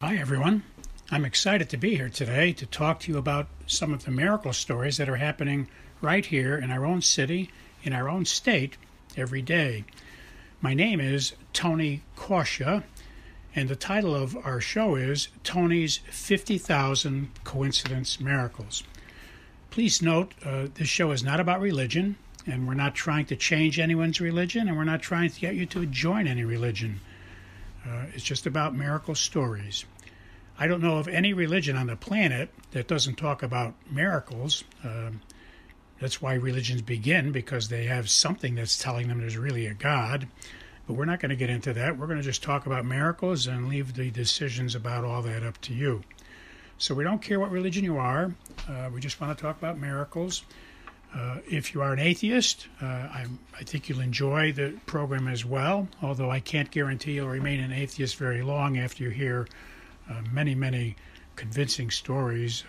Hi, everyone. I'm excited to be here today to talk to you about some of the miracle stories that are happening right here in our own city, in our own state, every day. My name is Tony Kausha, and the title of our show is Tony's 50,000 Coincidence Miracles. Please note, this show is not about religion, and we're not trying to change anyone's religion, and we're not trying to get you to join any religion. It's just about miracle stories. I don't know of any religion on the planet that doesn't talk about miracles. That's why religions begin, because they have something that's telling them there's really a God. But we're not going to get into that. We're going to just talk about miracles and leave the decisions about all that up to you. So we don't care what religion you are. We just want to talk about miracles. If you are an atheist, I think you'll enjoy the program as well, although I can't guarantee you'll remain an atheist very long after you hear many convincing stories,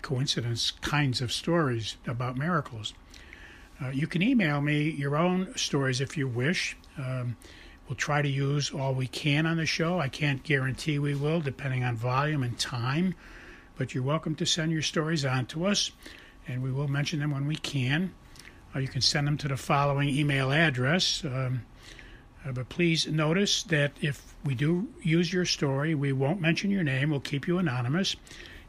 coincidence kinds of stories about miracles. You can email me your own stories if you wish. We'll try to use all we can on the show. I can't guarantee we will, depending on volume and time, but you're welcome to send your stories on to us, and we will mention them when we can. You can send them to the following email address. But please notice that if we do use your story, we won't mention your name. We'll keep you anonymous.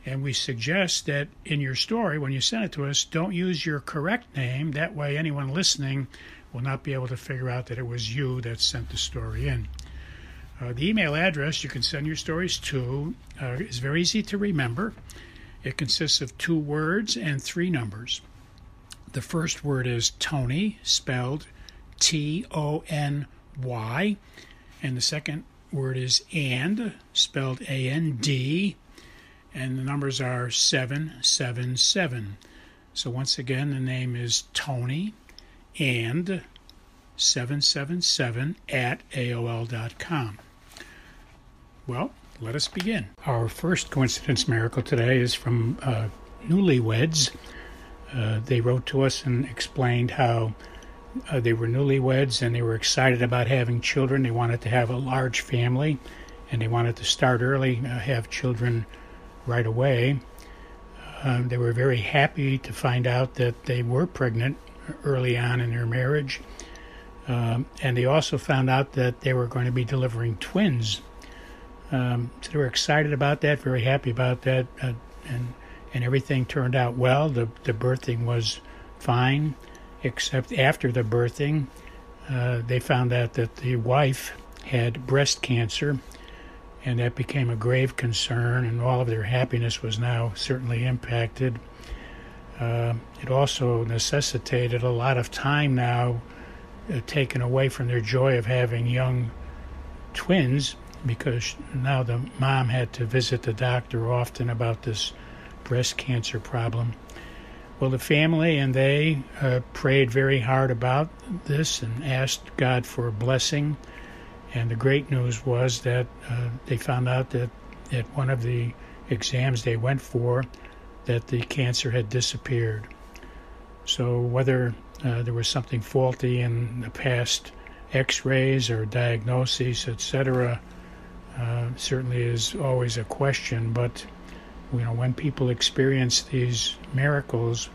And we suggest that in your story, when you send it to us, don't use your correct name. That way anyone listening will not be able to figure out that it was you that sent the story in. The email address you can send your stories to is very easy to remember. It consists of 2 words and 3 numbers. The first word is Tony, spelled Tony, and the second word is and, spelled A-N-D, and the numbers are 777. So once again, the name is Tony and 777 at AOL.com. Well, let us begin. Our first coincidence miracle today is from Newlyweds. They wrote to us and explained how they were newlyweds and they were excited about having children. They wanted to have a large family and they wanted to start early, have children right away. They were very happy to find out that they were pregnant early on in their marriage. And they also found out that they were going to be delivering twins. So they were excited about that, very happy about that, and everything turned out well. The birthing was fine, except after the birthing, they found out that the wife had breast cancer, and that became a grave concern, and all of their happiness was now certainly impacted. It also necessitated a lot of time now taken away from their joy of having young twins, because now the mom had to visit the doctor often about this breast cancer problem. Well, the family and they prayed very hard about this and asked God for a blessing. And the great news was that they found out that at one of the exams they went for, that the cancer had disappeared. So whether there was something faulty in the past x-rays or diagnoses, etc., certainly is always a question. But when people experience these miracles,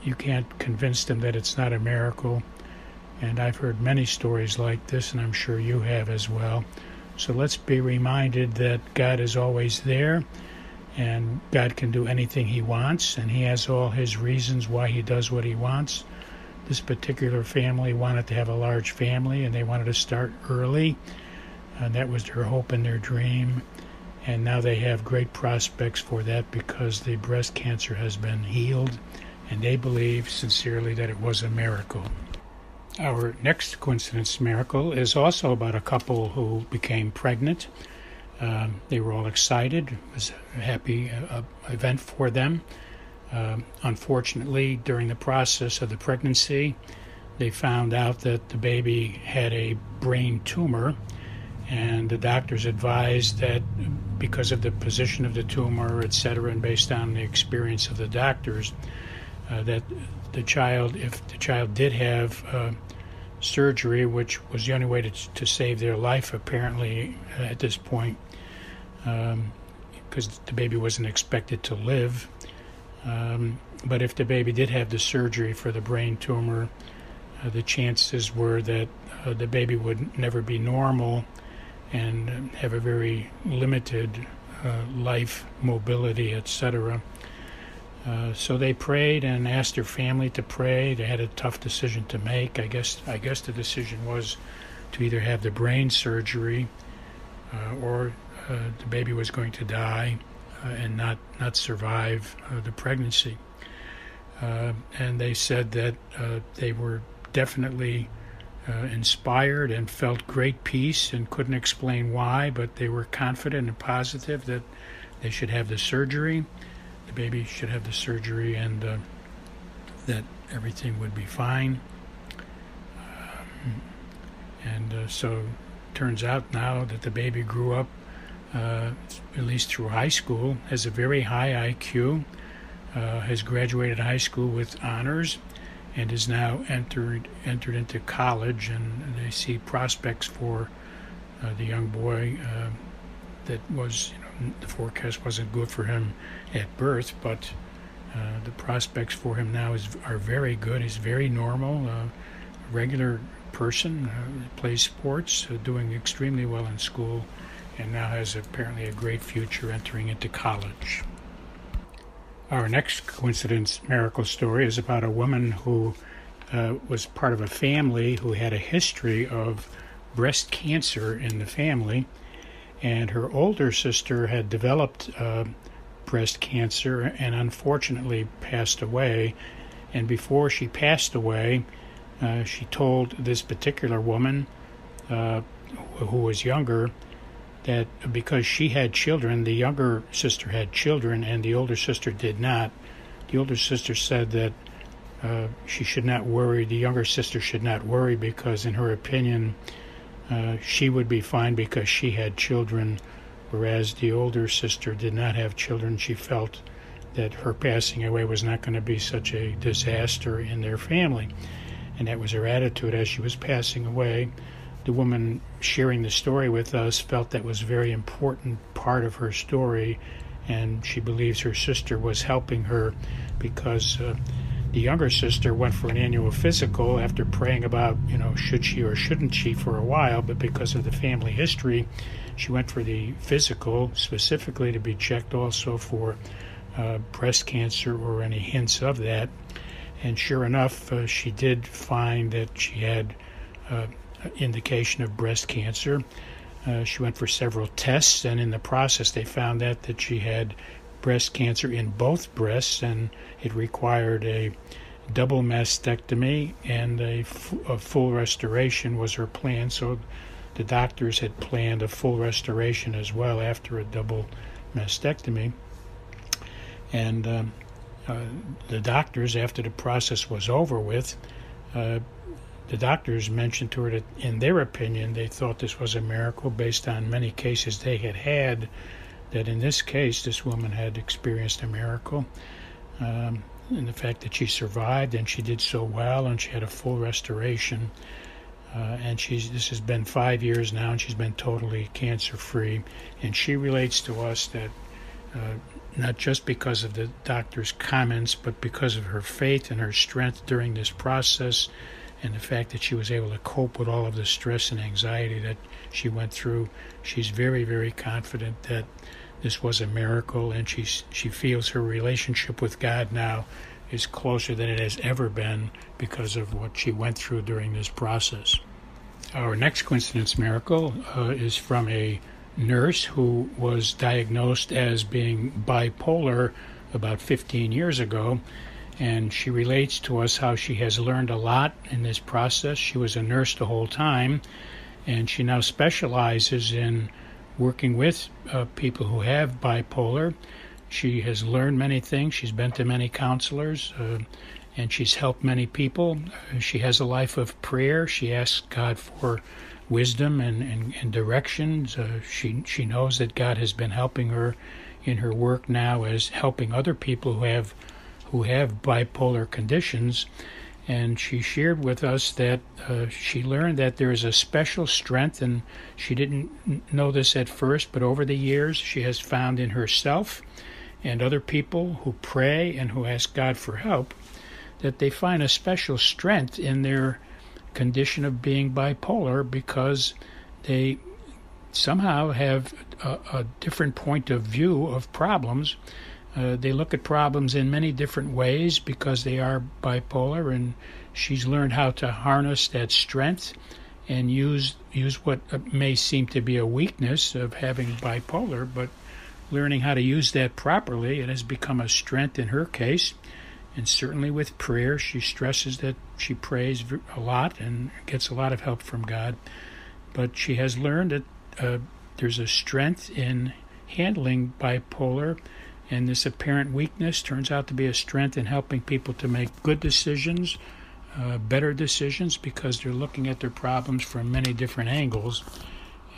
you can't convince them that it's not a miracle. And I've heard many stories like this, and I'm sure you have as well. So let's be reminded that God is always there, and God can do anything He wants, and He has all His reasons why He does what He wants. This particular family wanted to have a large family, and they wanted to start early, and that was their hope and their dream. And now they have great prospects for that because the breast cancer has been healed, and they believe sincerely that it was a miracle. Our next coincidence miracle is also about a couple who became pregnant. They were all excited. It was a happy event for them. Unfortunately, during the process of the pregnancy, they found out that the baby had a brain tumor, and the doctors advised that because of the position of the tumor, etc., and based on the experience of the doctors, that the child, if the child did have surgery, which was the only way to save their life apparently at this point, because the baby wasn't expected to live. But if the baby did have the surgery for the brain tumor, the chances were that the baby would never be normal and have a very limited life, mobility, etc. So they prayed and asked their family to pray. They had a tough decision to make. I guess the decision was to either have the brain surgery or the baby was going to die and not survive the pregnancy. And they said that they were definitely inspired and felt great peace and couldn't explain why, but they were confident and positive that they should have the surgery. The baby should have the surgery, and that everything would be fine. So it turns out now that the baby grew up, at least through high school, has a very high IQ, has graduated high school with honors, and is now entered into college, and they see prospects for the young boy that was, the forecast wasn't good for him at birth, but the prospects for him now are very good. He's very normal, a regular person, plays sports, doing extremely well in school, and now has apparently a great future entering into college. Our next coincidence miracle story is about a woman who was part of a family who had a history of breast cancer in the family, and her older sister had developed breast cancer and unfortunately passed away. And before she passed away, she told this particular woman who was younger that because she had children, the younger sister had children and the older sister did not. The older sister said that she should not worry, the younger sister should not worry, because in her opinion she would be fine because she had children, whereas the older sister did not have children. She felt that her passing away was not going to be such a disaster in their family, and that was her attitude as she was passing away. The woman sharing the story with us felt that was a very important part of her story, and she believes her sister was helping her because the younger sister went for an annual physical after praying about, should she or shouldn't she for a while, but because of the family history, she went for the physical specifically to be checked also for breast cancer or any hints of that. And sure enough, she did find that she had indication of breast cancer. She went for several tests, and in the process they found that she had breast cancer in both breasts, and it required a double mastectomy, and a full restoration was her plan. So the doctors had planned a full restoration as well after a double mastectomy. And the doctors, after the process was over with, the doctors mentioned to her that, in their opinion, they thought this was a miracle based on many cases they had, that in this case, this woman had experienced a miracle. And the fact that she survived, and she did so well, and she had a full restoration. And this has been 5 years now, and she's been totally cancer-free. And she relates to us that not just because of the doctor's comments, but because of her faith and her strength during this process, and the fact that she was able to cope with all of the stress and anxiety that she went through. She's very, very confident that this was a miracle, and she feels her relationship with God now is closer than it has ever been because of what she went through during this process. Our next coincidence miracle is from a nurse who was diagnosed as being bipolar about 15 years ago, and she relates to us how she has learned a lot in this process. She was a nurse the whole time, and she now specializes in working with people who have bipolar. She has learned many things. She's been to many counselors, and she's helped many people. She has a life of prayer. She asks God for wisdom and directions. She knows that God has been helping her in her work now as helping other people who have bipolar conditions. and she shared with us that she learned that there is a special strength, and she didn't know this at first, but over the years she has found in herself and other people who pray and who ask God for help, that they find a special strength in their condition of being bipolar, because they somehow have a different point of view of problems. They look at problems in many different ways because they are bipolar, and she's learned how to harness that strength and use what may seem to be a weakness of having bipolar, but learning how to use that properly. It has become a strength in her case. And certainly with prayer, she stresses that she prays a lot and gets a lot of help from God. But she has learned that there's a strength in handling bipolar, and this apparent weakness turns out to be a strength in helping people to make good decisions, better decisions, because they're looking at their problems from many different angles.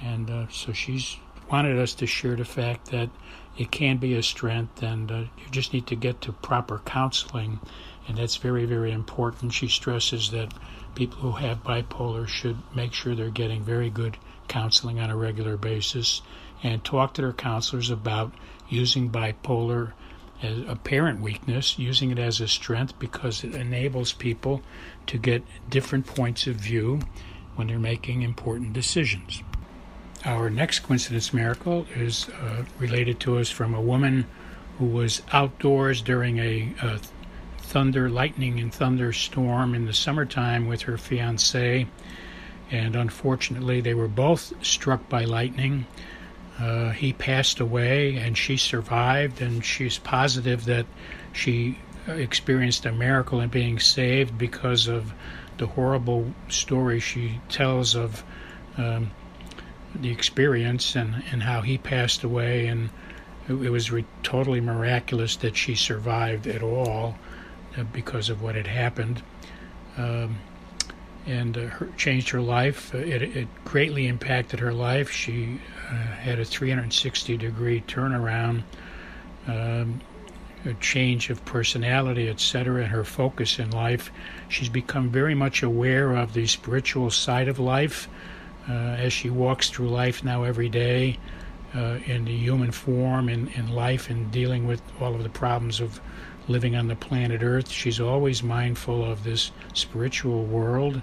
And so she's wanted us to share the fact that it can be a strength, and you just need to get to proper counseling, and that's very, very important. She stresses that people who have bipolar should make sure they're getting very good counseling on a regular basis, and talk to their counselors about using bipolar as apparent weakness, using it as a strength, because it enables people to get different points of view when they're making important decisions. Our next coincidence miracle is related to us from a woman who was outdoors during a lightning and thunderstorm in the summertime with her fiancé, and unfortunately they were both struck by lightning. He passed away and she survived, and she's positive that she experienced a miracle in being saved because of the horrible story she tells of the experience and how he passed away, and it was totally miraculous that she survived at all because of what had happened, and changed her life. It greatly impacted her life. She had a 360-degree turnaround, a change of personality, etc., and her focus in life. She's become very much aware of the spiritual side of life, as she walks through life now every day, in the human form, in life, and dealing with all of the problems of living on the planet Earth. She's always mindful of this spiritual world.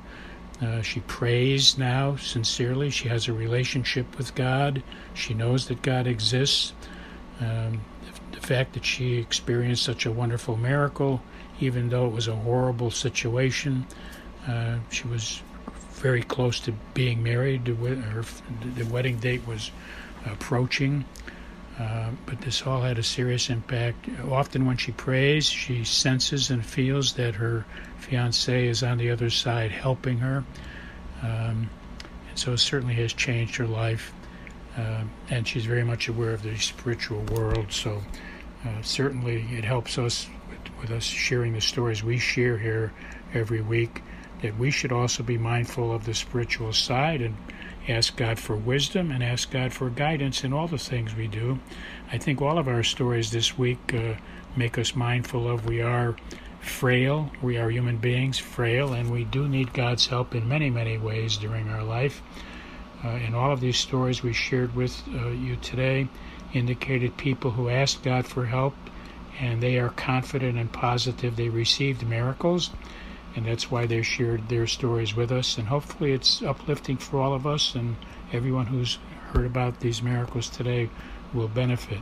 She prays now sincerely. She has a relationship with God. She knows that God exists. The fact that she experienced such a wonderful miracle, even though it was a horrible situation, she was very close to being married. The wedding date was approaching, but this all had a serious impact. Often when she prays, she senses and feels that her fiancé is on the other side helping her, and so it certainly has changed her life, and she's very much aware of the spiritual world. So certainly it helps us with us sharing the stories we share here every week, that we should also be mindful of the spiritual side and ask God for wisdom and ask God for guidance in all the things we do. I think all of our stories this week make us mindful of we are frail, we are human beings, frail, and we do need God's help in many, many ways during our life. And all of these stories we shared with you today indicated people who asked God for help, and they are confident and positive they received miracles. And that's why they shared their stories with us. And hopefully it's uplifting for all of us, and everyone who's heard about these miracles today will benefit.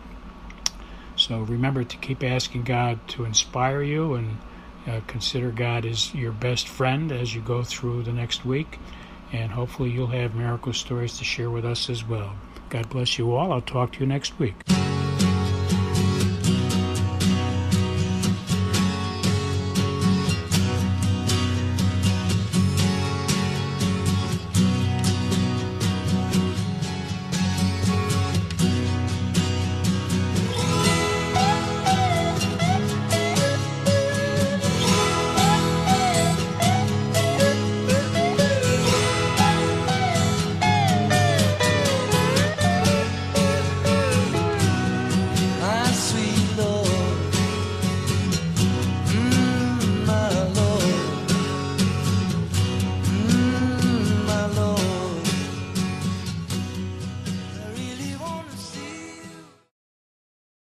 So remember to keep asking God to inspire you, and consider God as your best friend as you go through the next week. And hopefully you'll have miracle stories to share with us as well. God bless you all. I'll talk to you next week.